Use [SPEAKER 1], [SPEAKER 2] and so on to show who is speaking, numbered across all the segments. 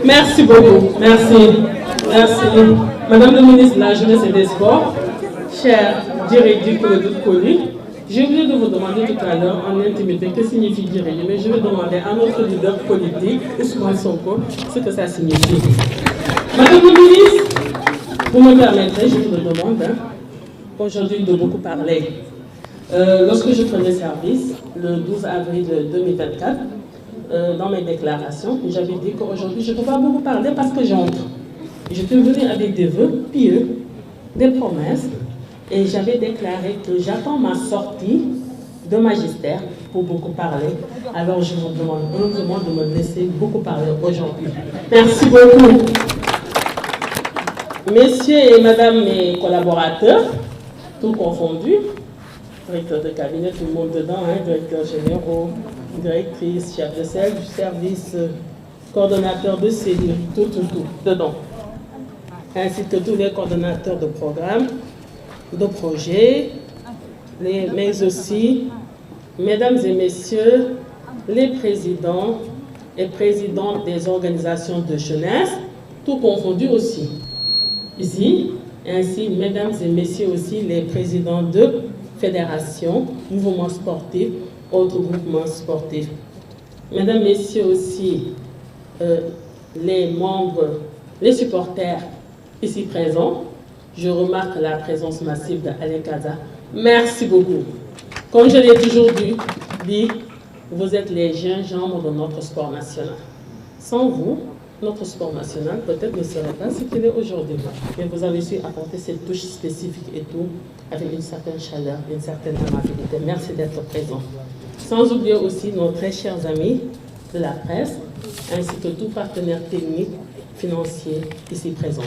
[SPEAKER 1] Merci beaucoup. Merci. Merci. Madame le ministre de la Jeunesse et des Sports, cher Djirédi Kouledou, j'ai oublié de vous demander tout à l'heure en intimité que signifie Djirédi, mais je vais demander à notre leader politique, Ousmane Sonko, ce que ça signifie. Madame le ministre, vous me permettrez, je vous le demande, aujourd'hui de beaucoup parler. Lorsque je prenais service, le 12 avril 2024, dans mes déclarations, j'avais dit qu'aujourd'hui je ne peux pas beaucoup parler parce que j'entre. J'étais venue avec des vœux pieux, des promesses, et j'avais déclaré que j'attends ma sortie de magistère pour beaucoup parler. Alors je vous demande humblement de me laisser beaucoup parler aujourd'hui. Merci beaucoup. Messieurs et madame mes collaborateurs, tout confondus, directeur de cabinet, tout le monde dedans, directeurs généraux, directrice, chef de service, coordonnateur de cellule, tout dedans. Ainsi que tous les coordonnateurs de programmes, de projets, mais aussi, mesdames et messieurs, les présidents et présidentes des organisations de jeunesse, tout confondu aussi. Ici, ainsi, mesdames et messieurs aussi, les présidents de fédérations, mouvements sportifs, autres groupements sportifs. Mesdames, messieurs aussi, les membres, les supporters ici présents, je remarque la présence massive d'Alain Kaza. Merci beaucoup. Comme je l'ai toujours dit, vous êtes les gingembre de notre sport national. Sans vous, notre sport national peut-être ne serait pas ce qu'il est aujourd'hui. Mais vous avez su apporter cette touche spécifique et tout, avec une certaine chaleur, une certaine amabilité. Merci d'être présent. Sans oublier aussi nos très chers amis de la presse, ainsi que tous partenaires techniques, financiers ici présents.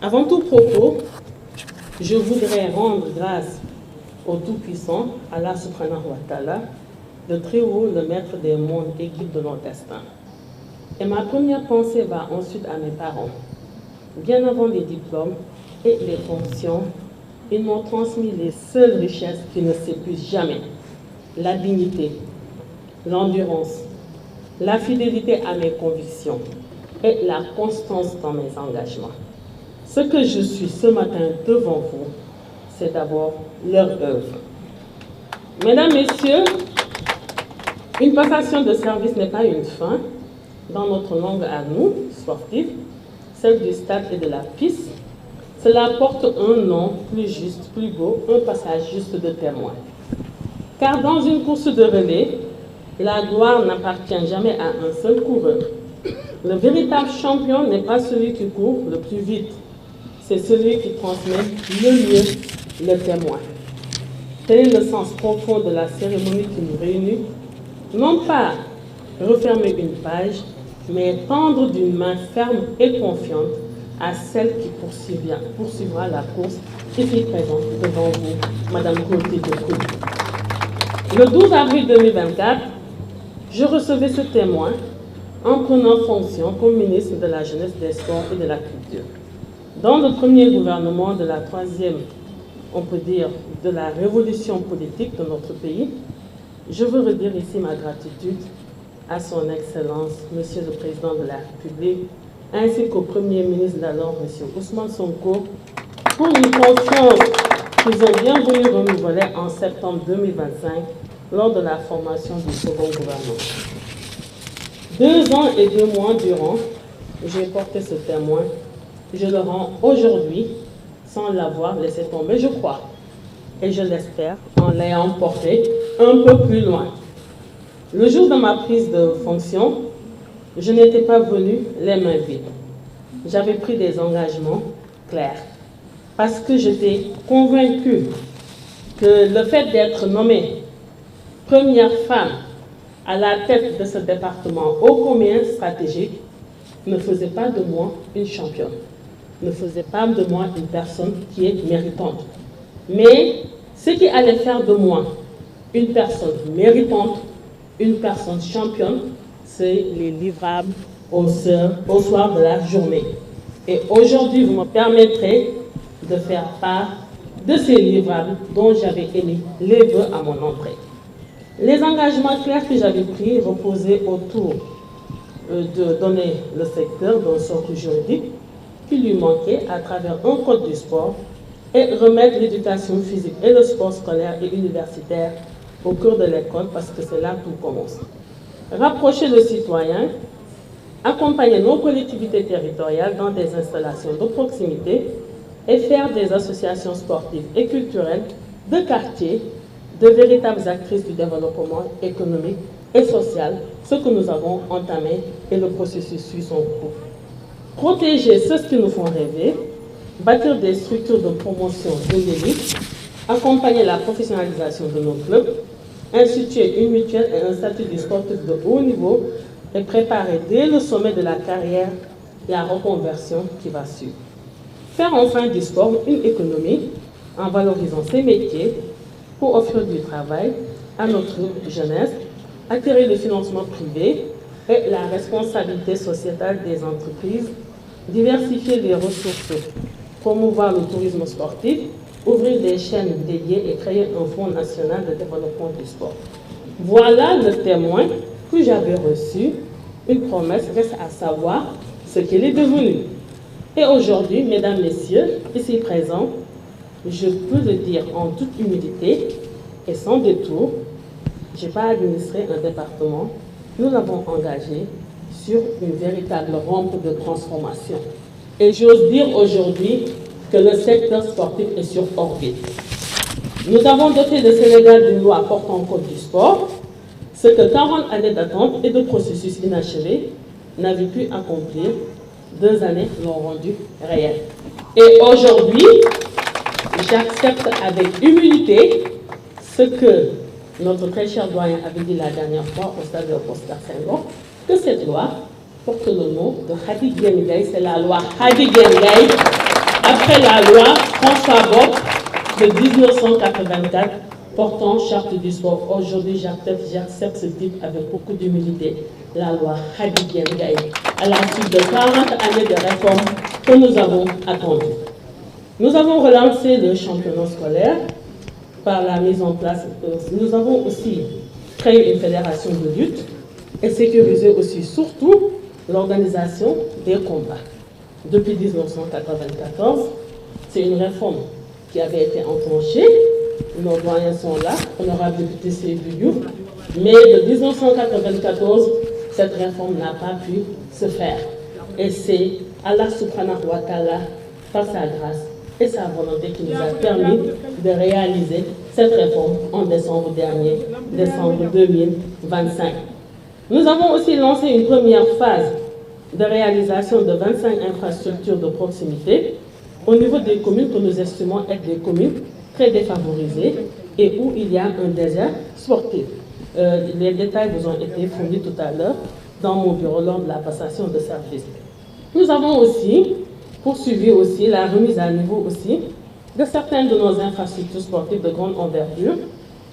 [SPEAKER 1] Avant tout propos, je voudrais rendre grâce au Tout-Puissant, Allah subhanahu wa ta'ala, le très haut, le maître des mondes et guide de nos destins. Et ma première pensée va ensuite à mes parents. Bien avant les diplômes et les fonctions, ils m'ont transmis les seules richesses qui ne s'épuisent jamais. La dignité, l'endurance, la fidélité à mes convictions et la constance dans mes engagements. Ce que je suis ce matin devant vous, c'est d'abord leur œuvre. Mesdames, Messieurs, une passation de service n'est pas une fin. Dans notre langue à nous, sportifs, celle du stade et de la piste, cela porte un nom plus juste, plus beau, un passage juste de témoin. Car dans une course de relais, la gloire n'appartient jamais à un seul coureur. Le véritable champion n'est pas celui qui court le plus vite, c'est celui qui transmet le mieux le témoin. Tel est le sens profond de la cérémonie qui nous réunit. Non pas refermer une page, mais tendre d'une main ferme et confiante à celle qui poursuivra la course ici présente devant vous, Madame Côté de Côte. Le 12 avril 2024, je recevais ce témoin en prenant fonction comme ministre de la Jeunesse, des Sports et de la Culture. Dans le premier gouvernement de la troisième, on peut dire, de la révolution politique de notre pays, je veux redire ici ma gratitude à son Excellence, Monsieur le Président de la République, ainsi qu'au Premier ministre d'alors, Monsieur Ousmane Sonko, pour une confiance qu'ils ont bien voulu renouveler en septembre 2025 lors de la formation du second gouvernement. 2 ans et 2 mois durant, j'ai porté ce témoin. Je le rends aujourd'hui sans l'avoir laissé tomber, je crois, et je l'espère, en l'ayant porté un peu plus loin. Le jour de ma prise de fonction, je n'étais pas venue les mains vides. J'avais pris des engagements clairs, parce que j'étais convaincue que le fait d'être nommée première femme à la tête de ce département ô combien stratégique ne faisait pas de moi une championne, ne faisait pas de moi une personne qui est méritante. Mais ce qui allait faire de moi une personne méritante, une personne championne, c'est les livrables au soir de la journée. Et aujourd'hui, vous me permettrez de faire part de ces livrables dont j'avais émis les vœux à mon entrée. Les engagements clairs que j'avais pris reposaient autour de donner le secteur d'un socle juridique qui lui manquait à travers un code du sport et remettre l'éducation physique et le sport scolaire et universitaire au cœur de l'école parce que c'est là que tout commence. Rapprocher le citoyen, accompagner nos collectivités territoriales dans des installations de proximité et faire des associations sportives et culturelles de quartier de véritables actrices du développement économique et social, ce que nous avons entamé et le processus suit son cours. Protéger ceux qui nous font rêver, bâtir des structures de promotion de l'élite, accompagner la professionnalisation de nos clubs, instituer une mutuelle et un statut du sportif de haut niveau et préparer dès le sommet de la carrière la reconversion qui va suivre. Faire enfin du sport une économie en valorisant ses métiers pour offrir du travail à notre jeunesse, attirer le financement privé et la responsabilité sociétale des entreprises, diversifier les ressources, promouvoir le tourisme sportif, ouvrir des chaînes dédiées et créer un fonds national de développement du sport. Voilà le témoin que j'avais reçu. Une promesse, reste à savoir ce qu'il est devenu. Et aujourd'hui, mesdames, messieurs, ici présents, je peux le dire en toute humilité et sans détour, je n'ai pas administré un département, nous l'avons engagé sur une véritable rampe de transformation. Et j'ose dire aujourd'hui que le secteur sportif est sur orbite. Nous avons doté le Sénégal d'une loi portant code du sport, ce que 40 années d'attente et de processus inachevés n'avaient pu accomplir, 2 années l'ont rendu réel. Et aujourd'hui, j'accepte avec humilité ce que notre très cher doyen avait dit la dernière fois au stade de Oscar Senghor, que cette loi porte le nom de Khady Diène Gaye, c'est la loi Khady Diène Gaye, après la loi François Bopp de 1984 portant charte du sport. Aujourd'hui, j'accepte ce titre avec beaucoup d'humilité, la loi Khady Diène Gaye, à la suite de 40 années de réformes que nous avons attendues. Nous avons relancé le championnat scolaire par la mise en place. Nous avons aussi créé une fédération de lutte et sécurisé aussi surtout l'organisation des combats. Depuis 1994, c'est une réforme qui avait été enclenchée. Nos doyens sont là, honorable député Seydou Diouf, mais de 1994, cette réforme n'a pas pu se faire. Et c'est Allah subhanahu wa ta'ala, par sa grâce et sa volonté qui nous a permis de réaliser cette réforme en décembre dernier, décembre 2025. Nous avons aussi lancé une première phase de réalisation de 25 infrastructures de proximité au niveau des communes que nous estimons être des communes très défavorisées et où il y a un désert sportif. Les détails vous ont été fournis tout à l'heure dans mon bureau lors de la passation de service. Nous avons aussi poursuivi aussi la remise à niveau aussi de certaines de nos infrastructures sportives de grande envergure,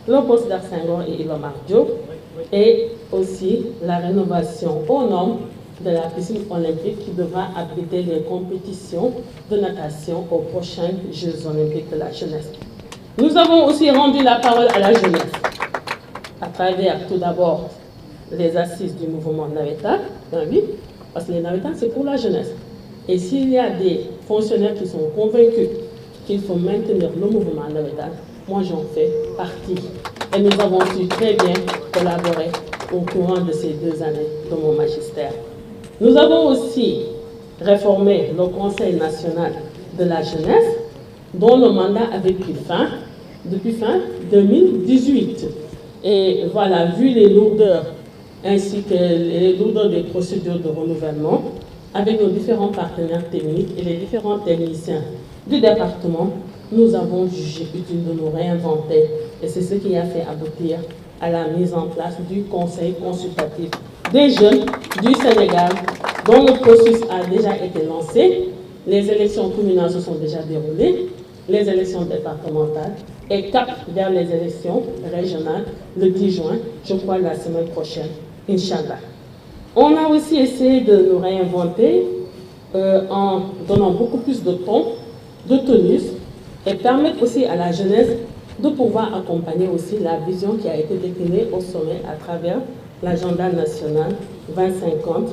[SPEAKER 1] le poste d'Arsengor et Iba Mar Diop, et aussi la rénovation aux normes de la piscine olympique qui devra abriter les compétitions de natation aux prochains Jeux olympiques de la jeunesse. Nous avons aussi rendu la parole à la jeunesse à travers tout d'abord les assises du mouvement Naweta, parce que les Naweta c'est pour la jeunesse. Et s'il y a des fonctionnaires qui sont convaincus qu'il faut maintenir le mouvement Naweta, moi j'en fais partie. Et nous avons su très bien collaborer au courant de ces 2 années de mon magistère. Nous avons aussi réformé le Conseil national de la jeunesse, dont le mandat avait pris fin depuis fin 2018. Et voilà, vu les lourdeurs ainsi que les lourdeurs des procédures de renouvellement, avec nos différents partenaires techniques et les différents techniciens du département, nous avons jugé utile de nous réinventer. Et c'est ce qui a fait aboutir à la mise en place du Conseil consultatif des jeunes du Sénégal, dont le processus a déjà été lancé. Les élections communales se sont déjà déroulées, les élections départementales, et cap vers les élections régionales le 10 juin, je crois la semaine prochaine, Inch'Allah. On a aussi essayé de nous réinventer en donnant beaucoup plus de temps, de tonus, et permettre aussi à la jeunesse de pouvoir accompagner aussi la vision qui a été déclinée au sommet à travers l'agenda national 2050,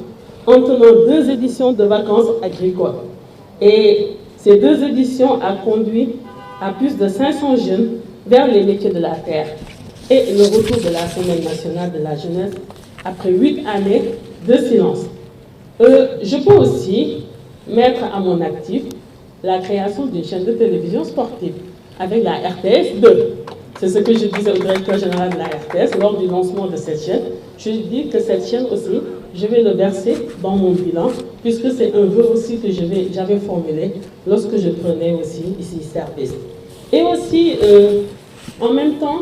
[SPEAKER 1] en tenant 2 éditions de vacances agricoles. Et ces 2 éditions ont conduit à plus de 500 jeunes vers les métiers de la terre. Et le retour de la Semaine nationale de la jeunesse après 8 années de silence. Je peux aussi mettre à mon actif la création d'une chaîne de télévision sportive avec la RTS 2. C'est ce que je disais au directeur général de la RTS lors du lancement de cette chaîne. Je dis que cette chaîne aussi, je vais le verser dans mon bilan, puisque c'est un vœu aussi que j'avais formulé lorsque je prenais aussi ici service. Et aussi, en même temps,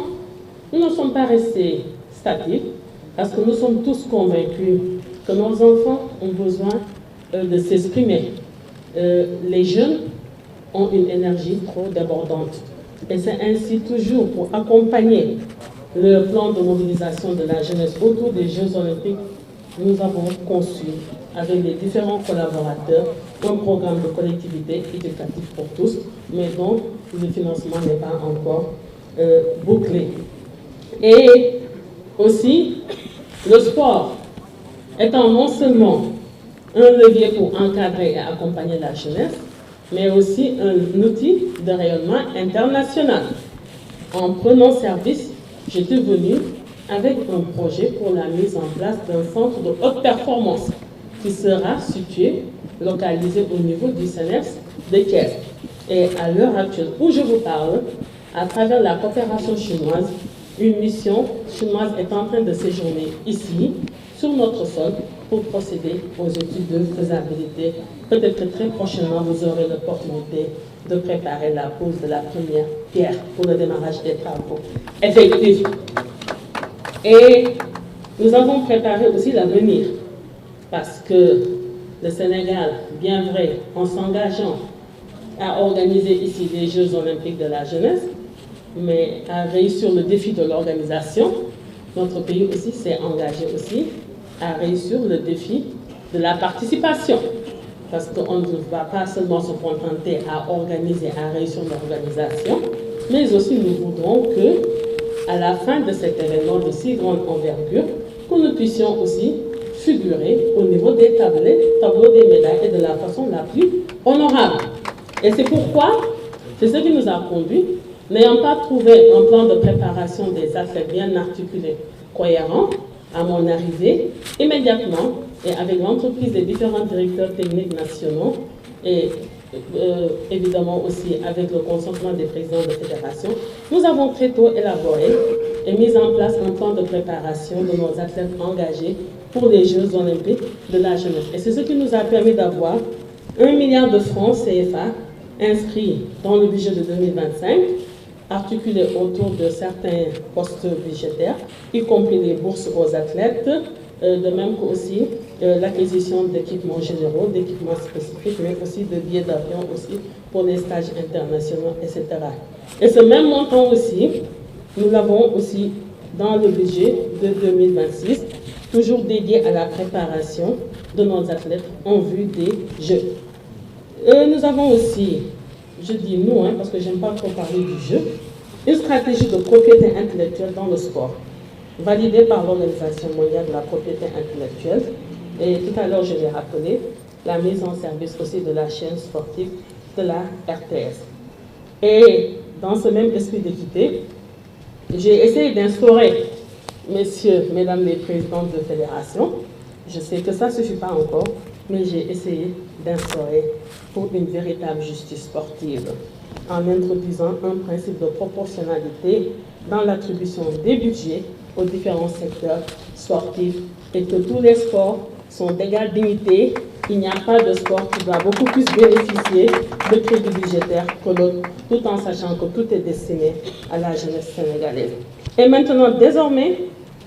[SPEAKER 1] nous ne sommes pas restés statiques, parce que nous sommes tous convaincus que nos enfants ont besoin de s'exprimer. Les jeunes ont une énergie trop débordante. Et c'est ainsi toujours pour accompagner le plan de mobilisation de la jeunesse autour des Jeux Olympiques, nous avons conçu avec les différents collaborateurs un programme de collectivité éducative pour tous, mais dont le financement n'est pas encore bouclé. Et aussi, le sport étant non seulement un levier pour encadrer et accompagner la jeunesse, mais aussi un outil de rayonnement international. En prenant service, j'étais venue avec un projet pour la mise en place d'un centre de haute performance qui sera situé, localisé au niveau du CNEPS de Thiès. Et à l'heure actuelle où je vous parle, à travers la coopération chinoise, une mission chinoise est en train de séjourner ici, sur notre sol, pour procéder aux études de faisabilité. Peut-être que très prochainement, vous aurez l'opportunité de préparer la pose de la première pierre pour le démarrage des travaux effectifs. Et nous avons préparé aussi l'avenir, parce que le Sénégal, bien vrai, en s'engageant à organiser ici les Jeux Olympiques de la jeunesse, mais à réussir le défi de l'organisation, notre pays aussi s'est engagé aussi à réussir le défi de la participation. Parce qu'on ne va pas seulement se contenter à organiser, à réussir l'organisation, mais aussi nous voudrons que, à la fin de cet événement de si grande envergure, que nous puissions aussi figurer au niveau des tableaux des médailles et de la façon la plus honorable. Et c'est pourquoi, c'est ce qui nous a conduit, n'ayant pas trouvé un plan de préparation des athlètes bien articulé, cohérent, à mon arrivée, immédiatement, et avec l'entreprise des différents directeurs techniques nationaux, et évidemment aussi avec le consentement des présidents de fédération, nous avons très tôt élaboré et mis en place un plan de préparation de nos athlètes engagés pour les Jeux Olympiques de la jeunesse. Et c'est ce qui nous a permis d'avoir 1 milliard de francs CFA inscrits dans le budget de 2025, articulés autour de certains postes budgétaires, y compris les bourses aux athlètes, de même qu'aussi l'acquisition d'équipements généraux, d'équipements spécifiques, mais aussi de billets d'avion aussi pour les stages internationaux, etc. Et ce même montant aussi, nous l'avons aussi dans le budget de 2026, toujours dédié à la préparation de nos athlètes en vue des Jeux. Nous avons aussi, je dis nous, parce que je n'aime pas trop parler du jeu, une stratégie de propriété intellectuelle dans le sport, validée par l'Organisation mondiale de la propriété intellectuelle. Et tout à l'heure, je l'ai rappelé, la mise en service aussi de la chaîne sportive de la RTS. Et dans ce même esprit d'équité, j'ai essayé d'instaurer, messieurs, mesdames les présidents de fédération, je sais que ça ne suffit pas encore, mais j'ai essayé d'instaurer pour une véritable justice sportive, en introduisant un principe de proportionnalité dans l'attribution des budgets aux différents secteurs sportifs et que tous les sports sont d'égale dignité. Il n'y a pas de sport qui doit beaucoup plus bénéficier de crédits budgétaires que l'autre, tout en sachant que tout est destiné à la jeunesse sénégalaise. Et maintenant, désormais,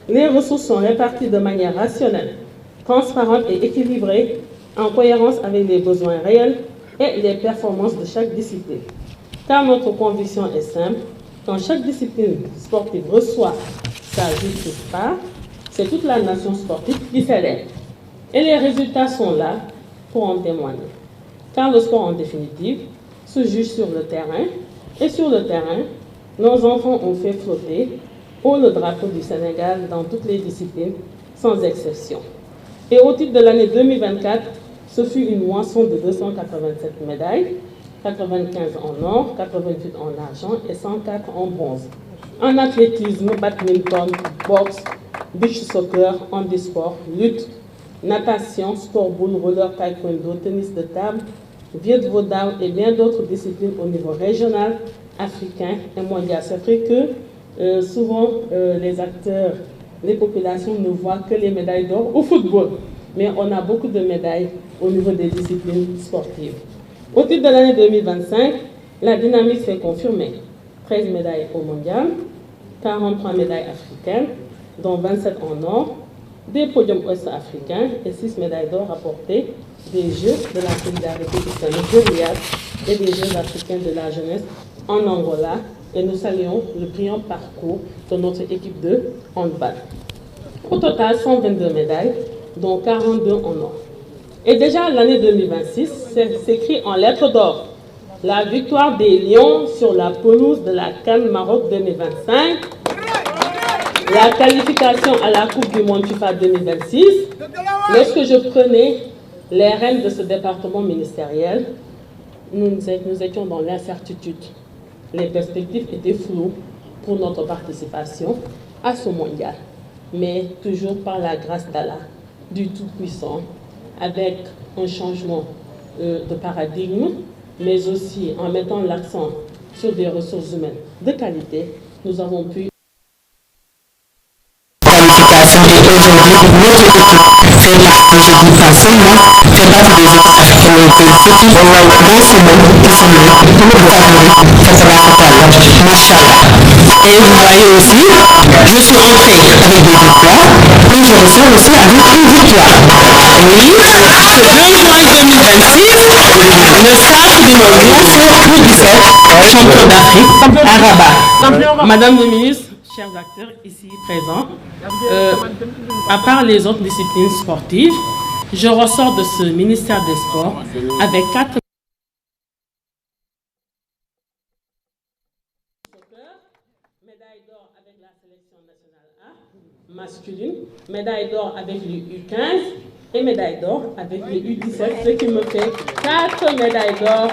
[SPEAKER 1] les ressources sont réparties de manière rationnelle, transparente et équilibrée, en cohérence avec les besoins réels et les performances de chaque discipline. Car notre conviction est simple, quand chaque discipline sportive reçoit sa justice part, c'est toute la nation sportive qui célèbre. Et les résultats sont là pour en témoigner. Car le sport, en définitive, se juge sur le terrain, et sur le terrain, nos enfants ont fait flotter haut le drapeau du Sénégal dans toutes les disciplines, sans exception. Et au titre de l'année 2024, ce fut une moisson de 287 médailles, 95 en or, 88 en argent et 104 en bronze. En athlétisme, badminton, boxe, beach soccer, handisport, lutte, natation, sport boule, roller, taekwondo, tennis de table, viet vo dao et bien d'autres disciplines au niveau régional, africain et mondial. C'est vrai que souvent les acteurs, les populations ne voient que les médailles d'or au football, mais on a beaucoup de médailles au niveau des disciplines sportives. Au titre de l'année 2025, la dynamique s'est confirmée. 13 médailles au mondial, 43 médailles africaines, dont 27 en or, des podiums ouest-africains et 6 médailles d'or rapportées des Jeux de la solidarité islamique de Riyad et des Jeux africains de la jeunesse en Angola. Et nous saluons le brillant parcours de notre équipe de handball. Au total, 122 médailles, dont 42 en or. Et déjà l'année 2026 s'écrit en lettres d'or. La victoire des Lions sur la pelouse de la CAN Maroc 2025, la qualification à la Coupe du Monde FIFA 2026. Lorsque je prenais les rênes de ce département ministériel, nous étions dans l'incertitude. Les perspectives étaient floues pour notre participation à ce mondial. Mais toujours par la grâce d'Allah, du Tout-Puissant, avec un changement de paradigme, mais aussi en mettant l'accent sur des ressources humaines de qualité, nous avons pu
[SPEAKER 2] qualification et aujourd'hui notre équipe fait partie, je dis pas seulement, fait partie des équipes africaines les plus futures dans ce monde qui sont les plus favoris face à la Machallah. Et vous voyez aussi, je suis rentrée avec des victoires, mais je ressors aussi avec une victoire. Oui, ce 2 juin 2026, le stade du monde U17, champion d'Afrique à Rabat.
[SPEAKER 1] Madame la ministre, chers acteurs ici présents, à part les autres disciplines sportives, je ressors de ce ministère des Sports avec 4 médailles d'or avec la sélection nationale A masculine, médaille d'or avec les U15 et médaille d'or avec les U17, ce qui me fait 4 médailles d'or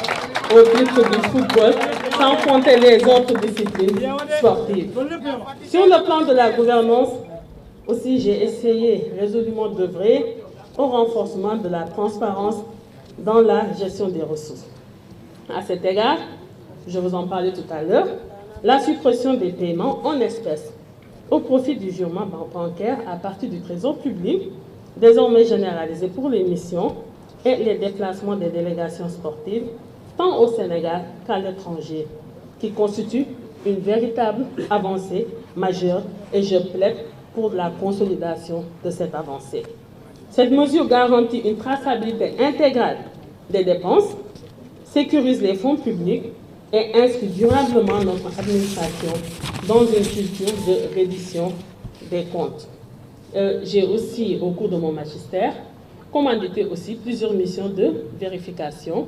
[SPEAKER 1] au titre du football, sans compter les autres disciplines sportives. Sur le plan de la gouvernance, aussi j'ai essayé résolument d'œuvrer au renforcement de la transparence dans la gestion des ressources. À cet égard, je vous en parlais tout à l'heure, la suppression des paiements en espèces au profit du virement bancaire à partir du trésor public, désormais généralisé pour les missions et les déplacements des délégations sportives, tant au Sénégal qu'à l'étranger, qui constitue une véritable avancée majeure et je plaide pour la consolidation de cette avancée. Cette mesure garantit une traçabilité intégrale des dépenses, sécurise les fonds publics et inscrit durablement notre administration dans une culture de reddition des comptes. J'ai aussi, au cours de mon magistère, commandité aussi plusieurs missions de vérification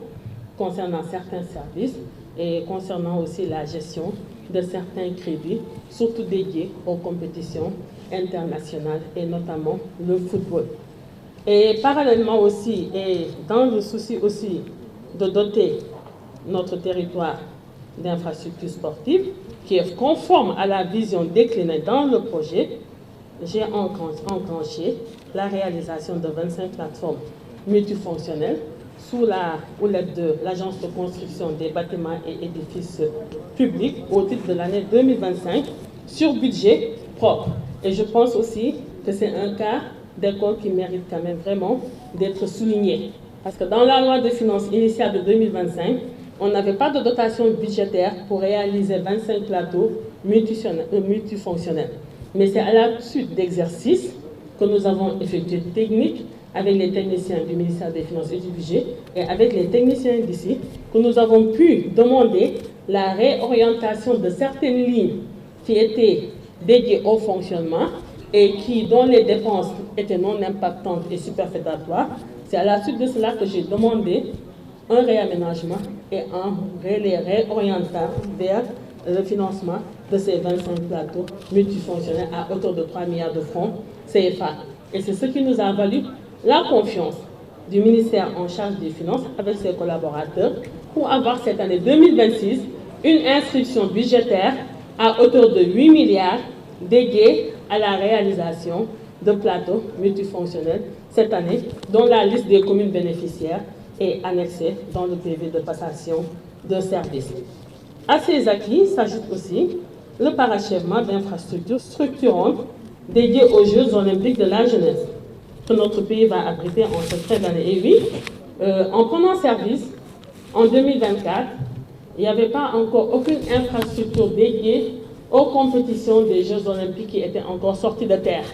[SPEAKER 1] concernant certains services et concernant aussi la gestion de certains crédits, surtout dédiés aux compétitions internationales et notamment le football. Et parallèlement aussi, et dans le souci aussi de doter notre territoire d'infrastructures sportives, qui est conforme à la vision déclinée dans le projet, j'ai enclenché la réalisation de 25 plateformes multifonctionnelles sous la houlette de l'Agence de construction des bâtiments et édifices publics au titre de l'année 2025 sur budget propre. Et je pense aussi que c'est un cas d'école qui mérite quand même vraiment d'être souligné. Parce que dans la loi de finances initiale de 2025, on n'avait pas de dotation budgétaire pour réaliser 25 plateaux multifonctionnels. Mais c'est à la suite d'exercices que nous avons effectué techniques avec les techniciens du ministère des Finances et du Budget et avec les techniciens d'ici, que nous avons pu demander la réorientation de certaines lignes qui étaient dédiées au fonctionnement et dont les dépenses étaient non impactantes et superfétatoires. C'est à la suite de cela que j'ai demandé un réaménagement et un les réorientant vers le financement de ces 25 plateaux multifonctionnels à hauteur de 3 milliards de francs CFA. Et c'est ce qui nous a valu la confiance du ministère en charge des Finances avec ses collaborateurs pour avoir cette année 2026 une inscription budgétaire à hauteur de 8 milliards dédiée à la réalisation de plateaux multifonctionnels cette année, dont la liste des communes bénéficiaires est annexée dans le PV de passation de services. À ces acquis s'ajoute aussi le parachèvement d'infrastructures structurantes dédiées aux Jeux olympiques de la jeunesse que notre pays va abriter en cette fin d'année. Et oui, en prenant service en 2024, il n'y avait pas encore aucune infrastructure dédiée aux compétitions des Jeux olympiques qui étaient encore sorties de terre.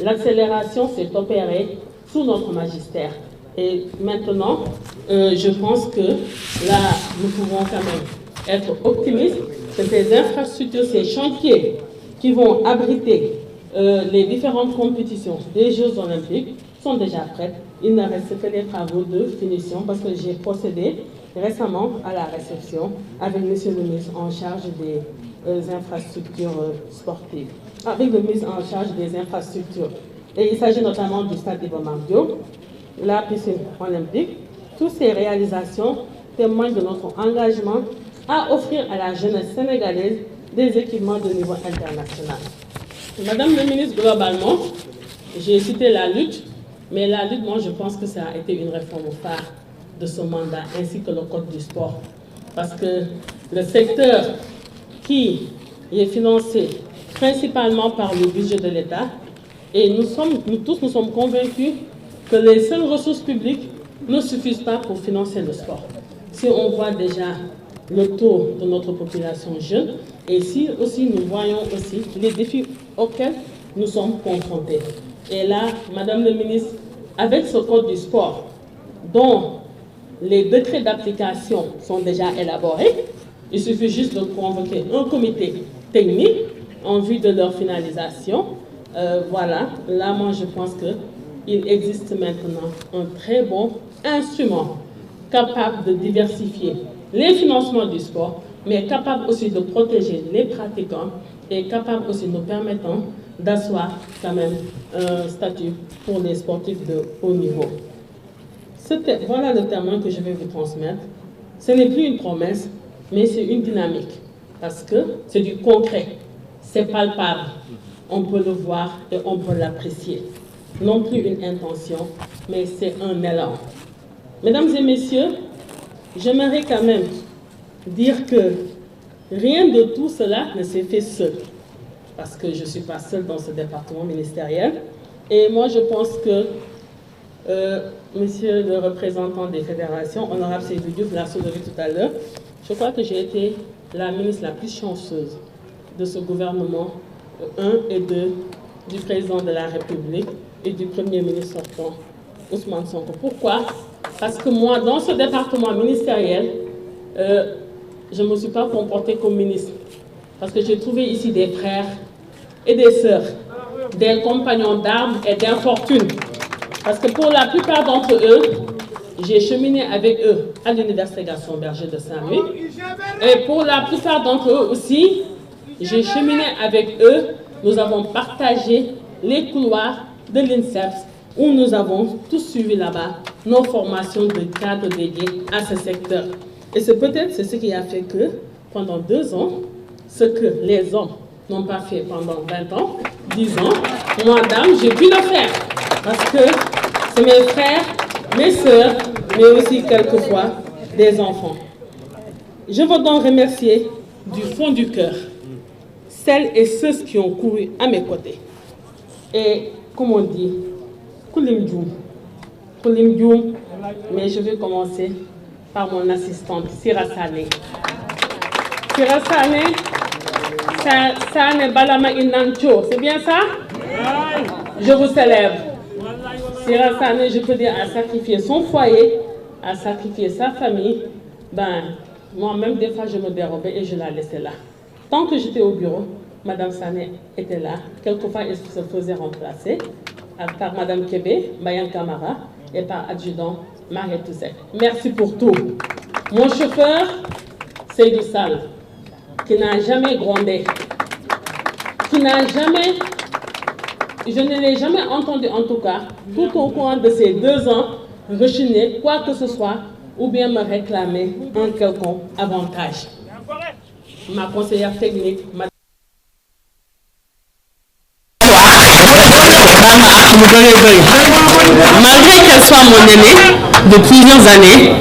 [SPEAKER 1] L'accélération s'est opérée sous notre magistère. Et maintenant, je pense que là, nous pouvons quand même être optimistes que ces infrastructures, ces chantiers qui vont abriter les différentes compétitions des Jeux olympiques sont déjà prêtes. Il ne reste que les travaux de finition parce que j'ai procédé récemment à la réception avec M. le ministre en charge des infrastructures sportives, avec le ministre en charge des infrastructures. Et il s'agit notamment du stade Iba Mar Diop, la piscine olympique. Toutes ces réalisations témoignent de notre engagement à offrir à la jeunesse sénégalaise des équipements de niveau international. Madame le ministre, globalement, j'ai cité la lutte, mais la lutte, moi, je pense que ça a été une réforme phare de ce mandat, ainsi que le code du sport. Parce que le secteur qui est financé principalement par le budget de l'État, et nous tous sommes convaincus que les seules ressources publiques ne suffisent pas pour financer le sport. Si on voit déjà le taux de notre population jeune, et si aussi nous voyons aussi les défis auxquels nous sommes confrontés. Et là, Madame le ministre, avec ce code du sport, dont les décrets d'application sont déjà élaborés, il suffit juste de convoquer un comité technique en vue de leur finalisation. Voilà, là, moi, je pense qu'il existe maintenant un très bon instrument capable de diversifier les financements du sport, mais capable aussi de protéger les pratiquants et capable aussi de nous permettant d'asseoir quand même un statut pour les sportifs de haut niveau. Voilà le témoin que je vais vous transmettre. Ce n'est plus une promesse, mais c'est une dynamique, parce que c'est du concret, c'est palpable, on peut le voir et on peut l'apprécier. Non plus une intention, mais c'est un élan. Mesdames et messieurs, j'aimerais quand même dire que rien de tout cela ne s'est fait seul, parce que je ne suis pas seule dans ce département ministériel. Et moi, je pense que monsieur le représentant des fédérations, honorable Seydou Diouf, l'a soulevé tout à l'heure, je crois que j'ai été la ministre la plus chanceuse de ce gouvernement 1 et 2 du président de la République et du Premier ministre sortant, Ousmane Sonko. Pourquoi? Parce que moi, dans ce département ministériel, je ne me suis pas comportée comme ministre. Parce que j'ai trouvé ici des frères et des sœurs, des compagnons d'armes et d'infortune. Parce que pour la plupart d'entre eux, j'ai cheminé avec eux à l'Université Gaston Berger de Saint-Louis. Et pour la plupart d'entre eux aussi, j'ai cheminé avec eux. Nous avons partagé les couloirs de l'INSEPS où nous avons tous suivi là-bas nos formations de cadres dédiés à ce secteur. Et c'est peut-être ce qui a fait que pendant 2 ans, ce que les hommes n'ont pas fait pendant 20 ans, 10 ans, moi, dame, j'ai pu le faire. Parce que c'est mes frères, mes sœurs, mais aussi quelquefois des enfants. Je veux donc remercier du fond du cœur celles et ceux qui ont couru à mes côtés. Et comme on dit, Koulim Djoum, mais je vais commencer par mon assistante, Sira Sané. Sira Sané, Sané Balama Inancho, c'est bien ça? Je vous célèbre. Sira Sané, je peux dire, a sacrifié son foyer, a sacrifié sa famille. Ben, moi-même, des fois, je me dérobais et je la laissais là. Tant que j'étais au bureau, Madame Sané était là. Quelquefois, elle se faisait remplacer par Madame Kébé, Bayan Kamara, et par adjudant Mariette Toussek. Merci pour tout. Mon chauffeur, Seydou Sall. qui n'a jamais grondé, qui n'a jamais, je ne l'ai jamais entendu en tout cas, tout au cours de ces 2 ans, rechigner quoi que ce soit ou bien me réclamer un quelconque avantage. Ma conseillère technique, malgré qu'elle soit mon aînée de plusieurs années,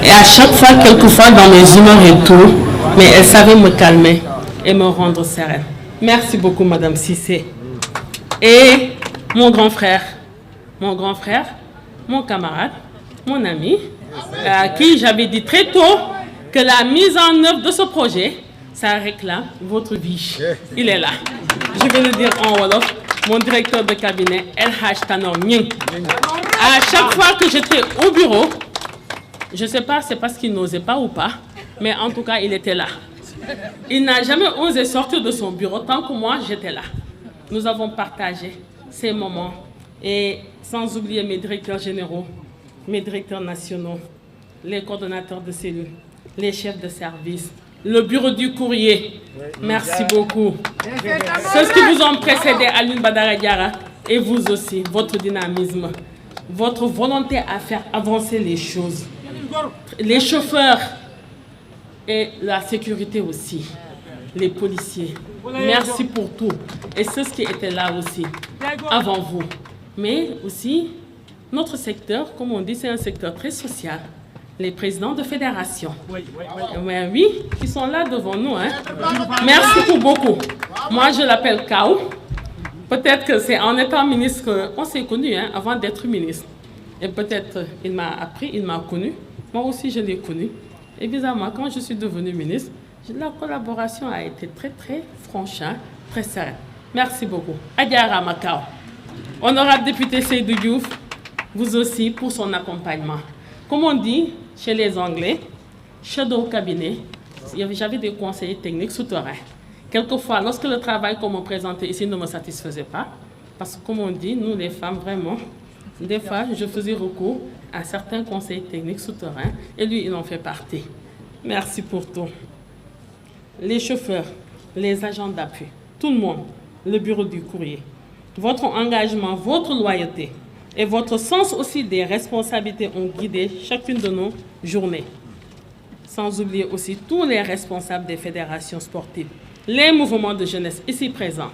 [SPEAKER 1] et à chaque fois, quelquefois dans mes humeurs et tout, mais elle savait me calmer et me rendre sereine. Merci beaucoup, Madame Cissé. Et mon grand frère, mon camarade, mon ami, à qui j'avais dit très tôt que la mise en œuvre de ce projet, ça réclame votre vie. Il est là. Je vais le dire en wolof. Mon directeur de cabinet, El Hadj Tanor Nying. À chaque fois que j'étais au bureau, je ne sais pas, c'est parce qu'il n'osait pas ou pas, mais en tout cas, il était là. Il n'a jamais osé sortir de son bureau tant que moi, j'étais là. Nous avons partagé ces moments, et sans oublier mes directeurs généraux, mes directeurs nationaux, les coordonnateurs de cellules, les chefs de service, le bureau du courrier. Merci beaucoup. Ceux qui vous ont précédé, Alioune Badara Diarra, et vous aussi, votre dynamisme, votre volonté à faire avancer les choses. Les chauffeurs et la sécurité aussi, les policiers. Merci pour tout. Et ceux qui étaient là aussi, avant vous. Mais aussi, notre secteur, comme on dit, c'est un secteur très social. Les présidents de fédération. Oui, qui sont là devant nous. Hein. Merci pour beaucoup. Moi, je l'appelle Kao. Peut-être que c'est en étant ministre qu'on s'est connus avant d'être ministre. Et peut-être il m'a appris, il m'a connu. Moi aussi, je l'ai connu. Et bizarrement, quand je suis devenue ministre, la collaboration a été très, très franche, très sereine. Merci beaucoup. Adjara Makao. Honorable député Seydou Diouf, vous aussi pour son accompagnement. Comme on dit chez les Anglais, shadow cabinet, j'avais des conseillers techniques souterrains. Quelquefois, lorsque le travail qu'on me présentait ici ne me satisfaisait pas, parce que comme on dit, nous les femmes, vraiment, des fois, je faisais recours à certains conseillers techniques souterrains, et lui, il en fait partie. Merci pour tout. Les chauffeurs, les agents d'appui, tout le monde, le bureau du courrier, votre engagement, votre loyauté, et votre sens aussi des responsabilités ont guidé chacune de nos journées. Sans oublier aussi tous les responsables des fédérations sportives, les mouvements de jeunesse ici présents.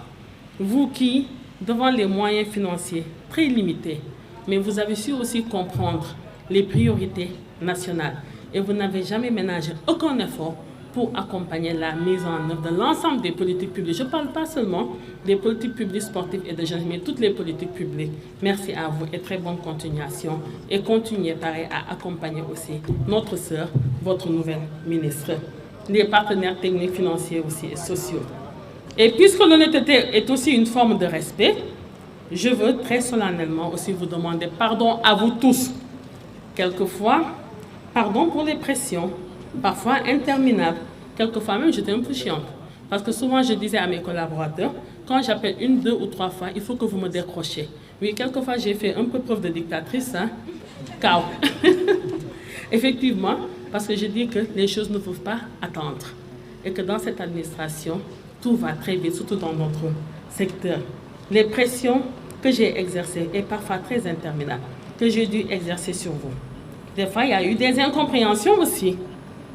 [SPEAKER 1] Vous qui, devant les moyens financiers très limités, mais vous avez su aussi comprendre les priorités nationales. Et vous n'avez jamais ménagé aucun effort pour accompagner la mise en œuvre de l'ensemble des politiques publiques. Je ne parle pas seulement des politiques publiques sportives et de jeunes, mais toutes les politiques publiques. Merci à vous et très bonne continuation. Et continuez pareil à accompagner aussi notre sœur, votre nouvelle ministre, les partenaires techniques, financiers aussi et sociaux. Et puisque l'honnêteté est aussi une forme de respect, je veux très solennellement aussi vous demander pardon à vous tous. Quelquefois, pardon pour les pressions, parfois interminables. Quelquefois même, j'étais un peu chiante. Parce que souvent, je disais à mes collaborateurs, quand j'appelle 1, 2 ou 3 fois, il faut que vous me décrochez. Oui, quelquefois, j'ai fait un peu preuve de dictatrice, Cao. Effectivement, parce que je dis que les choses ne peuvent pas attendre. Et que dans cette administration, tout va très vite, surtout dans notre secteur. Les pressions que j'ai exercées, et parfois très interminables, que j'ai dû exercer sur vous. Des fois, il y a eu des incompréhensions aussi.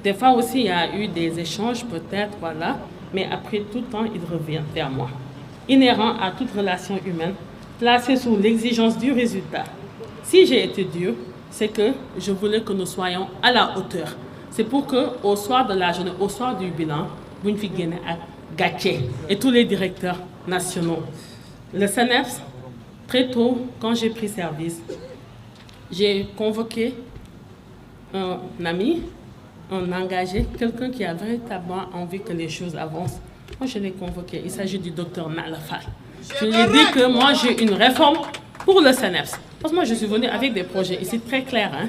[SPEAKER 1] Des fois aussi, il y a eu des échanges peut-être, voilà. Mais après tout temps, il revient vers moi. Inhérent à toute relation humaine, placé sous l'exigence du résultat. Si j'ai été dur, c'est que je voulais que nous soyons à la hauteur. C'est pour qu'au soir de la journée, au soir du bilan, vous ne fiez à Gatché et tous les directeurs nationaux. Le CNEPS, très tôt, quand j'ai pris service, j'ai convoqué un ami, un engagé, quelqu'un qui a véritablement envie que les choses avancent. Moi, je l'ai convoqué. Il s'agit du docteur Nalafal. Je lui ai dit que moi, j'ai une réforme pour le CNEPS. Parce que moi, je suis venue avec des projets ici très clairs.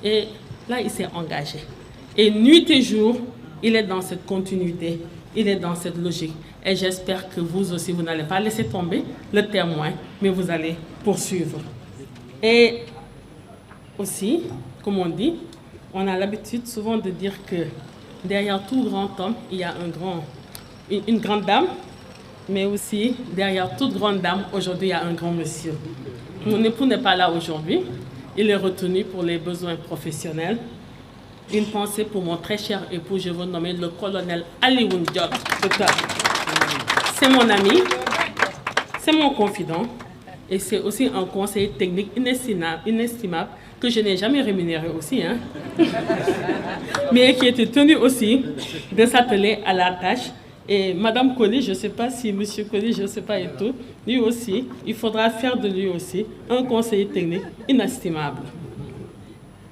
[SPEAKER 1] Et là, il s'est engagé. Et nuit et jour, il est dans cette continuité, il est dans cette logique. Et j'espère que vous aussi, vous n'allez pas laisser tomber le témoin, mais vous allez poursuivre. Et aussi, comme on dit, on a l'habitude souvent de dire que derrière tout grand homme, il y a une grande dame, mais aussi derrière toute grande dame, aujourd'hui, il y a un grand monsieur. Mon époux n'est pas là aujourd'hui. Il est retenu pour les besoins professionnels. Une pensée pour mon très cher époux, je veux nommer le colonel Alioune Diop. C'est mon ami, c'est mon confident et c'est aussi un conseiller technique inestimable que je n'ai jamais rémunéré aussi, hein, mais qui était tenu aussi de s'atteler à la tâche. Et Madame Colli, je ne sais pas si Monsieur Colli, je ne sais pas et tout, lui aussi, il faudra faire de lui aussi un conseiller technique inestimable.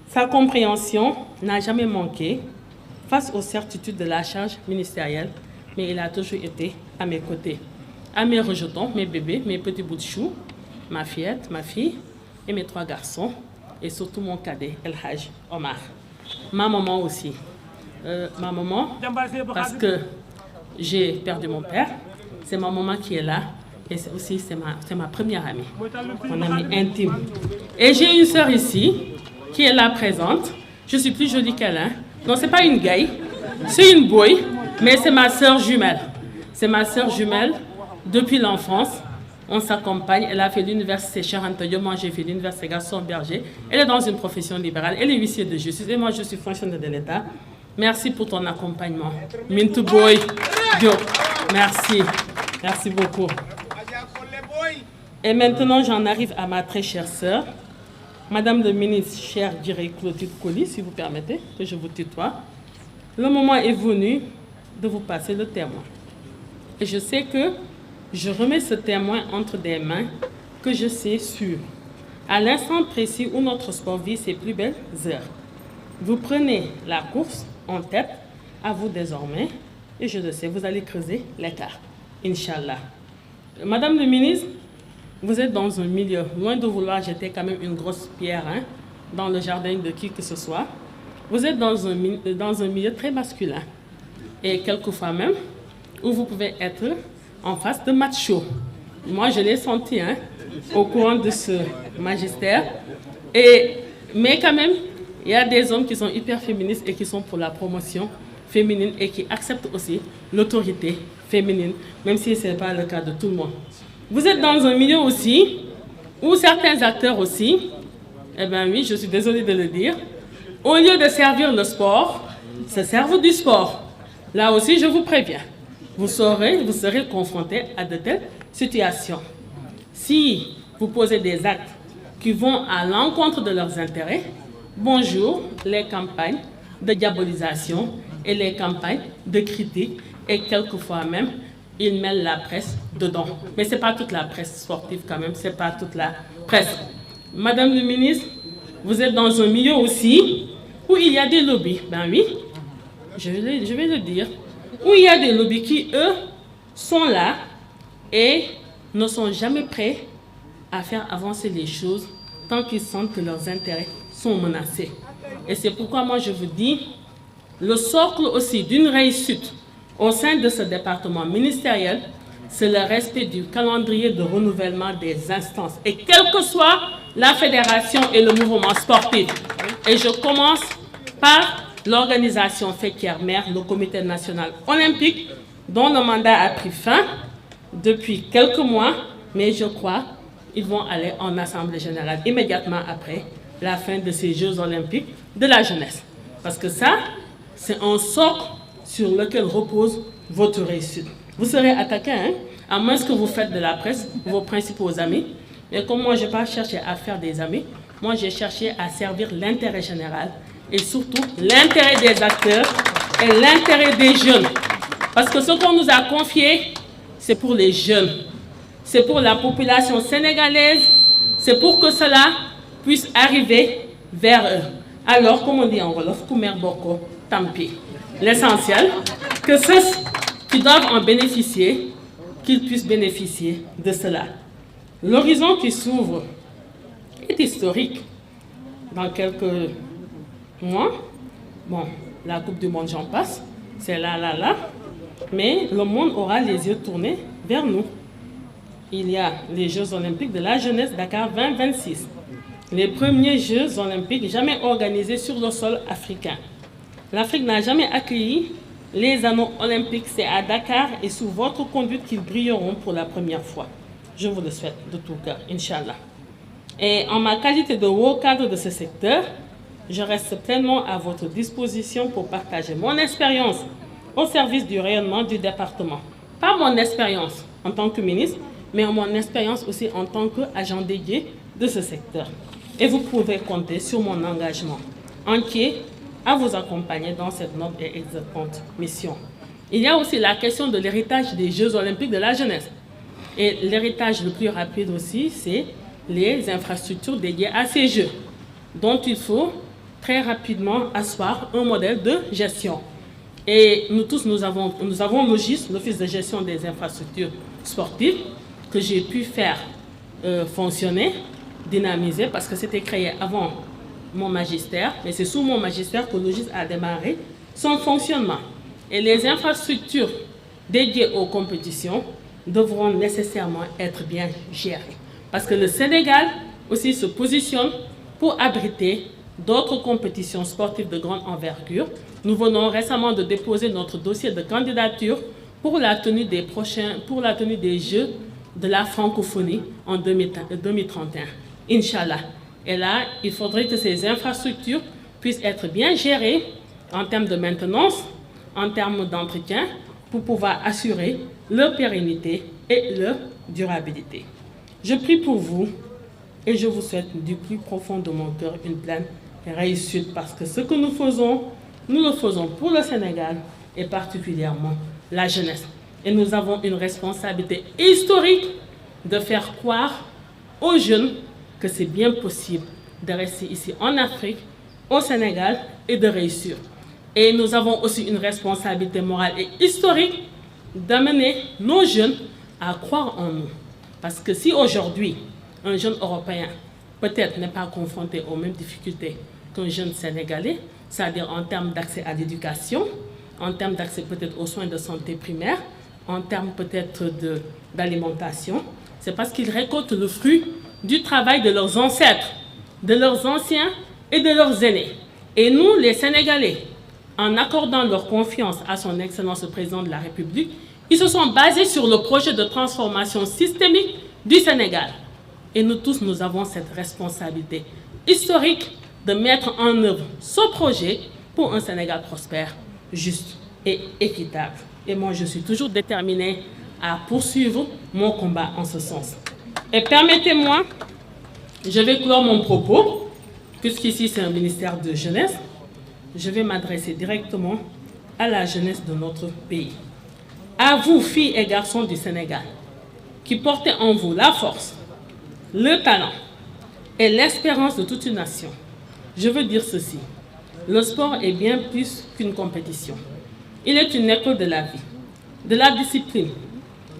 [SPEAKER 1] Sa compréhension n'a jamais manqué face aux certitudes de la charge ministérielle, mais il a toujours été à mes côtés. À mes rejetons, mes bébés, mes petits bouts de chou, ma fillette, ma fille et mes 3 garçons, et surtout mon cadet, El Haj Omar. Ma maman aussi. Ma maman, parce que j'ai perdu mon père, c'est ma maman qui est là, et c'est ma première amie, mon amie intime. Et j'ai une sœur ici, qui est là présente. Je suis plus jolie qu'elle, hein. Non, c'est pas une gay, c'est une boy, mais c'est ma sœur jumelle. C'est ma sœur jumelle depuis l'enfance. On s'accompagne. Elle a fait l'université Cheikh Anta Diop, moi j'ai fait l'université Gaston Berger. Elle est dans une profession libérale. Elle est huissier de justice et moi je suis fonctionnaire de l'État. Merci pour ton accompagnement. Mintou Boy Diop, merci. Merci beaucoup. Et maintenant, j'en arrive à ma très chère sœur, Madame le ministre, chère Direct Clotilde Colli, si vous permettez que je vous tutoie. Le moment est venu de vous passer le témoin. Et je sais que je remets ce témoin entre des mains que je sais sûres. À l'instant précis où notre sport vit ses plus belles heures. Vous prenez la course en tête, à vous désormais, et je le sais, vous allez creuser l'écart, Inch'Allah. Madame le ministre, vous êtes dans un milieu, loin de vouloir jeter quand même une grosse pierre, hein, dans le jardin de qui que ce soit. Vous êtes dans un milieu très masculin, et quelquefois même, où vous pouvez être en face de macho. Moi, je l'ai senti, hein, au courant de ce magistère. Mais quand même, il y a des hommes qui sont hyper féministes et qui sont pour la promotion féminine et qui acceptent aussi l'autorité féminine, même si ce n'est pas le cas de tout le monde. Vous êtes dans un milieu aussi où certains acteurs aussi, eh bien oui, je suis désolée de le dire, au lieu de servir le sport, se servent du sport. Là aussi, je vous préviens, vous serez confrontés à de telles situations. Si vous posez des actes qui vont à l'encontre de leurs intérêts, bonjour les campagnes de diabolisation et les campagnes de critique et quelquefois même, ils mêlent la presse dedans. Mais ce n'est pas toute la presse sportive quand même, ce n'est pas toute la presse. Madame le ministre, vous êtes dans un milieu aussi où il y a des lobbies. Ben oui, je vais le dire. Où il y a des lobbies qui, eux, sont là et ne sont jamais prêts à faire avancer les choses tant qu'ils sentent que leurs intérêts sont menacés. Et c'est pourquoi moi je vous dis, le socle aussi d'une réussite au sein de ce département ministériel, c'est le respect du calendrier de renouvellement des instances. Et quelle que soit la fédération et le mouvement sportif. Et je commence par l'organisation fétière-mère, le comité national olympique, dont le mandat a pris fin depuis quelques mois, mais je crois qu'ils vont aller en assemblée générale immédiatement après la fin de ces Jeux olympiques de la jeunesse. Parce que ça, c'est un socle sur lequel repose votre réussite. Vous serez attaqué, hein, à moins que vous faites de la presse vos principaux amis. Mais comme moi, je n'ai pas cherché à faire des amis, moi, j'ai cherché à servir l'intérêt général et surtout l'intérêt des acteurs et l'intérêt des jeunes. Parce que ce qu'on nous a confié, c'est pour les jeunes. C'est pour la population sénégalaise. C'est pour que cela puisse arriver vers eux. Alors, comme on dit en Wolof, Koumer Boko, Tampi. L'essentiel, que ceux qui doivent en bénéficier, qu'ils puissent bénéficier de cela. L'horizon qui s'ouvre est historique. Dans quelques mois, bon, la Coupe du Monde, j'en passe, c'est là, mais le monde aura les yeux tournés vers nous. Il y a les Jeux olympiques de la jeunesse Dakar 2026. Les premiers Jeux olympiques jamais organisés sur le sol africain. L'Afrique n'a jamais accueilli les anneaux olympiques. C'est à Dakar et sous votre conduite qu'ils brilleront pour la première fois. Je vous le souhaite de tout cœur, Inch'Allah. Et en ma qualité de haut cadre de ce secteur, je reste pleinement à votre disposition pour partager mon expérience au service du rayonnement du département. Pas mon expérience en tant que ministre, mais mon expérience aussi en tant qu'agent dédié de ce secteur. Et vous pouvez compter sur mon engagement entier à vous accompagner dans cette noble et exaltante mission. Il y a aussi la question de l'héritage des Jeux olympiques de la jeunesse. Et l'héritage le plus rapide aussi, c'est les infrastructures dédiées à ces Jeux, dont il faut très rapidement asseoir un modèle de gestion. Et nous tous, nous avons l'OGIS, l'Office de gestion des infrastructures sportives, que j'ai pu faire fonctionner, dynamiser, parce que c'était créé avant mon magistère, mais c'est sous mon magistère que l'OGIS a démarré son fonctionnement. Et les infrastructures dédiées aux compétitions devront nécessairement être bien gérées. Parce que le Sénégal aussi se positionne pour abriter d'autres compétitions sportives de grande envergure. Nous venons récemment de déposer notre dossier de candidature pour la tenue des Jeux de la francophonie en 2031. Inch'Allah. Et là, il faudrait que ces infrastructures puissent être bien gérées en termes de maintenance, en termes d'entretien, pour pouvoir assurer leur pérennité et leur durabilité. Je prie pour vous et je vous souhaite du plus profond de mon cœur une pleine réussite, parce que ce que nous le faisons pour le Sénégal et particulièrement la jeunesse. Et nous avons une responsabilité historique de faire croire aux jeunes que c'est bien possible de rester ici en Afrique, au Sénégal, et de réussir. Et nous avons aussi une responsabilité morale et historique d'amener nos jeunes à croire en nous. Parce que si aujourd'hui, un jeune Européen peut-être n'est pas confronté aux mêmes difficultés qu'un jeune Sénégalais, c'est-à-dire en termes d'accès à l'éducation, en termes d'accès peut-être aux soins de santé primaires, en termes peut-être d'alimentation, c'est parce qu'ils récoltent le fruit du travail de leurs ancêtres, de leurs anciens et de leurs aînés. Et nous, les Sénégalais, en accordant leur confiance à son Excellence le Président de la République, ils se sont basés sur le projet de transformation systémique du Sénégal. Et nous tous, nous avons cette responsabilité historique de mettre en œuvre ce projet pour un Sénégal prospère, juste et équitable. Et moi, je suis toujours déterminée à poursuivre mon combat en ce sens. Et permettez-moi, je vais clore mon propos, puisqu'ici c'est un ministère de jeunesse, je vais m'adresser directement à la jeunesse de notre pays. À vous, filles et garçons du Sénégal, qui portez en vous la force, le talent et l'espérance de toute une nation, je veux dire ceci. Le sport est bien plus qu'une compétition. Il est une école de la vie, de la discipline,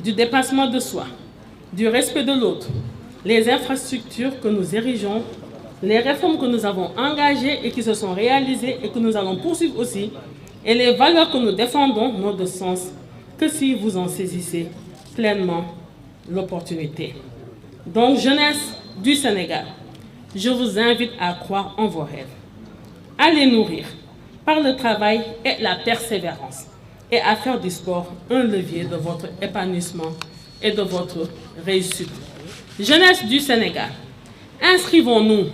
[SPEAKER 1] du dépassement de soi, du respect de l'autre, les infrastructures que nous érigeons, les réformes que nous avons engagées et qui se sont réalisées et que nous allons poursuivre aussi, et les valeurs que nous défendons n'ont de sens que si vous en saisissez pleinement l'opportunité. Donc, jeunesse du Sénégal, je vous invite à croire en vos rêves, à les nourrir par le travail et la persévérance, et à faire du sport un levier de votre épanouissement et de votre réussite. Jeunesse du Sénégal, inscrivons-nous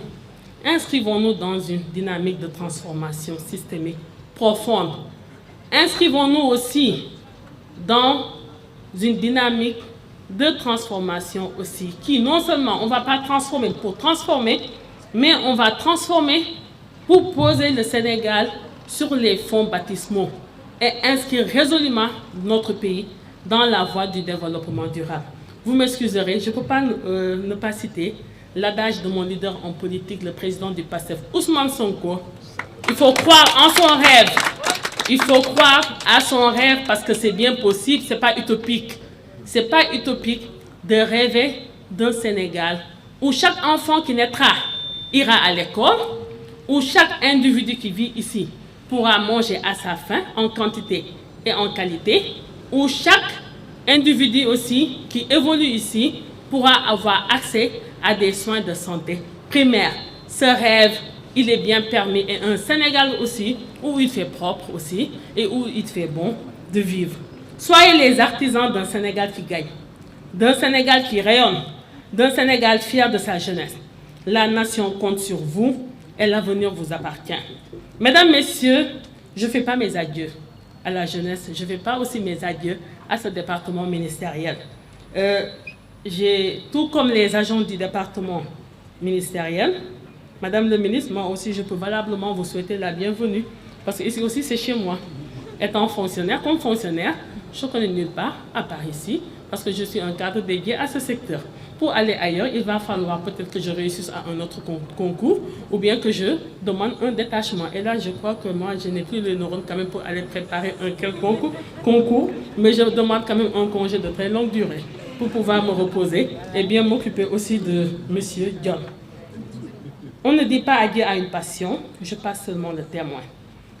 [SPEAKER 1] dans une dynamique de transformation systémique profonde. Inscrivons-nous aussi dans une dynamique de transformation aussi, qui non seulement on ne va pas transformer pour transformer, mais on va transformer pour poser le Sénégal sur les fonds baptismaux et inscrire résolument notre pays dans la voie du développement durable. Vous m'excuserez, je ne peux pas ne pas citer l'adage de mon leader en politique, le président du PASTEF, Ousmane Sonko. Il faut croire en son rêve. Il faut croire à son rêve parce que c'est bien possible, ce n'est pas utopique. Ce n'est pas utopique de rêver d'un Sénégal où chaque enfant qui naîtra ira à l'école, où chaque individu qui vit ici pourra manger à sa faim en quantité et en qualité, où chaque individu aussi qui évolue ici pourra avoir accès à des soins de santé primaires. Ce rêve, il est bien permis, et un Sénégal aussi où il fait propre aussi et où il fait bon de vivre. Soyez les artisans d'un Sénégal qui gagne, d'un Sénégal qui rayonne, d'un Sénégal fier de sa jeunesse. La nation compte sur vous et l'avenir vous appartient. Mesdames, Messieurs, je ne fais pas mes adieux à la jeunesse, je ne fais pas aussi mes adieux à ce département ministériel. Tout comme les agents du département ministériel, Madame le ministre, moi aussi je peux valablement vous souhaiter la bienvenue, parce que ici aussi c'est chez moi. Étant fonctionnaire, comme fonctionnaire, je ne connais nulle part, à part ici, parce que je suis un cadre dédié à ce secteur. Pour aller ailleurs, il va falloir peut-être que je réussisse à un autre concours, ou bien que je demande un détachement. Et là, je crois que moi, je n'ai plus les neurones quand même pour aller préparer un quelconque concours, mais je demande quand même un congé de très longue durée pour pouvoir me reposer et bien m'occuper aussi de M. John. On ne dit pas adieu à une passion, je passe seulement le témoin.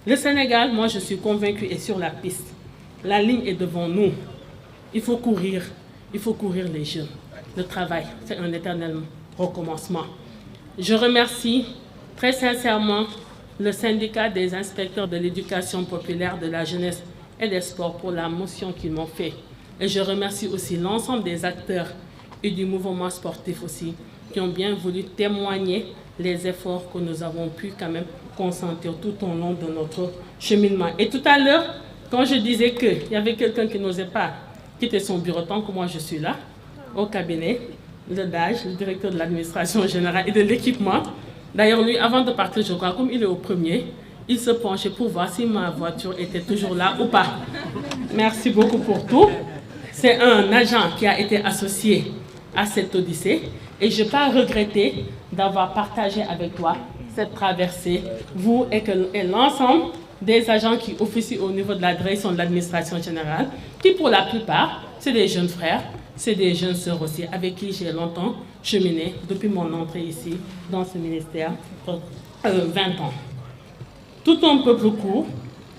[SPEAKER 1] Le Sénégal, moi je suis convaincue, est sur la piste. La ligne est devant nous. Il faut courir les jeunes. Le travail, c'est un éternel recommencement. Je remercie très sincèrement le syndicat des inspecteurs de l'éducation populaire, de la jeunesse et des sports pour la motion qu'ils m'ont fait. Et je remercie aussi l'ensemble des acteurs et du mouvement sportif aussi, qui ont bien voulu témoigner les efforts que nous avons pu quand même consentir tout au long de notre cheminement. Et tout à l'heure, quand je disais qu'il y avait quelqu'un qui n'osait pas quitter son bureau tant que moi je suis là, au cabinet, le DAGE, le directeur de l'administration générale et de l'équipement. D'ailleurs, lui, avant de partir, je crois, comme il est au premier, il se penchait pour voir si ma voiture était toujours là ou pas. Merci beaucoup pour tout. C'est un agent qui a été associé à cette odyssée et je n'ai pas regretté d'avoir partagé avec toi cette traversée, vous et l'ensemble des agents qui officient au niveau de la direction de l'administration générale, qui pour la plupart, c'est des jeunes frères, c'est des jeunes sœurs aussi, avec qui j'ai longtemps cheminé depuis mon entrée ici dans ce ministère, 20 ans. Tout un peuple court,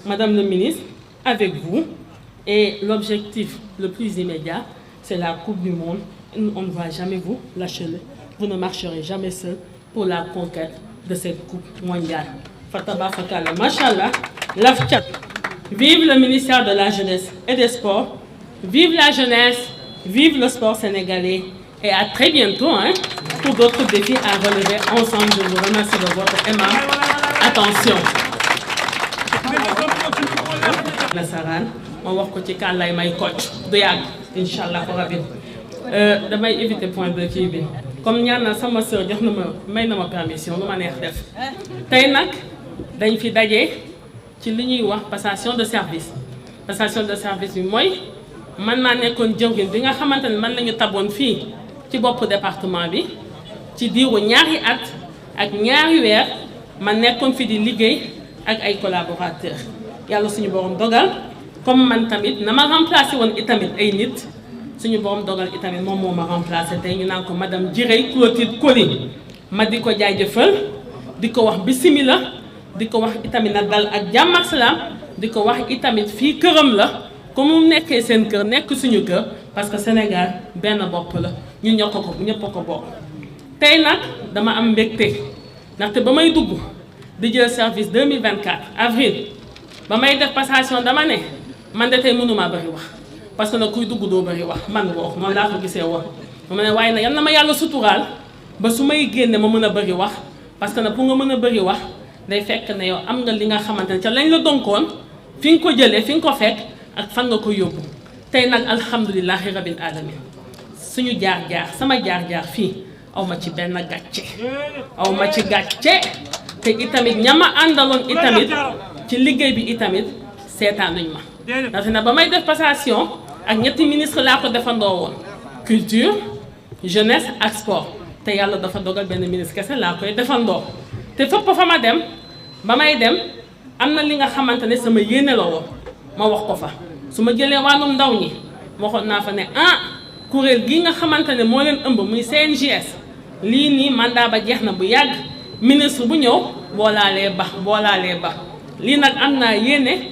[SPEAKER 1] Madame le ministre, avec vous, et l'objectif le plus immédiat, c'est la Coupe du Monde. On ne va jamais vous lâcher, vous ne marcherez jamais seul pour la conquête de cette Coupe mondiale. Fataba Fakala, Machallah, Lafchat. Vive le ministère de la Jeunesse et des Sports. Vive la jeunesse, vive le sport sénégalais. Et à très bientôt pour d'autres défis à relever ensemble. Je vous remercie de votre aimable attention. Nasaran, on va voir que tu as coach. Inch'Allah, damay éviter point de kii bi comme ñaan na sama sœur jox na ma may na ma permission lu ma neex def tey nag dañ fi daje ci li ñuy wax passation de service bi mooy man maa nekkoon jëwriñ bi nga xamante ne man lañu taboon fii ci bopp département bi ci diiru ñaari at ak ñaari weer ma nekkoon fi di liggéey ak ay collaborateurs yàlla suñu borom dogal comme man tamit na ma remplacé woon itamit ay nit suñu borom dogal itamit moom moo ma remplacé tey ñu naan ko madame Djiré Clotilde Coly ma di ko jaajëfal di ko wax bisimila di ko wax itamit na dal ak jàmm ak salaam di ko wax itamit fii këram la comme mu nekkee seen kër nekk suñu kër parce que Sénégal benn bopp la ñun ñëpp ko bokk. tey nag dama am mbégte ndaxte ba may dugg di jël service 2024 avril ba may def passation dama ne man de tey mënumaa bari wax. parce que nag kuy dugg doo bëri wax man wax noonu laa ko gisee wax ma ne waaye nag yal na ma yàlla suturaal ba su may génne ma mën a bëri wax parce que nag pour nga mën a bëri wax day fekk ne yow am nga li nga xamante ne ca lañ la donkoon fi nga ko jëlee fi nga ko fekk ak fan nga ko yóbbu tey nag alhamdulilahi rabil alamin suñu jaar-jaar sama jaar-jaar fii aw ma ci benn gàcce aw ma ci gàcce te itamit ñama àndaloon itamit ci liggéey bi itamit seetaanuñ ma ndaxte nag ba may def passation ak ñetti ministre laa ko defandoo woon culture jeunesse ak sport te yàlla dafa dogal benn ministre kese laa koy defandoo te fépp fa ma dem ba may dem am na li nga xamante ne sama yéene la woon ma wax ko fa su ma jëlee wàllum ndaw ñi waxoon naa fa ne kuréel gi nga xamante ne moo leen ëmb muy CNJS lii nii mandat ba jeex na bu yàgg ministre bu ñëw boolaalee ba lii nag am naa yéene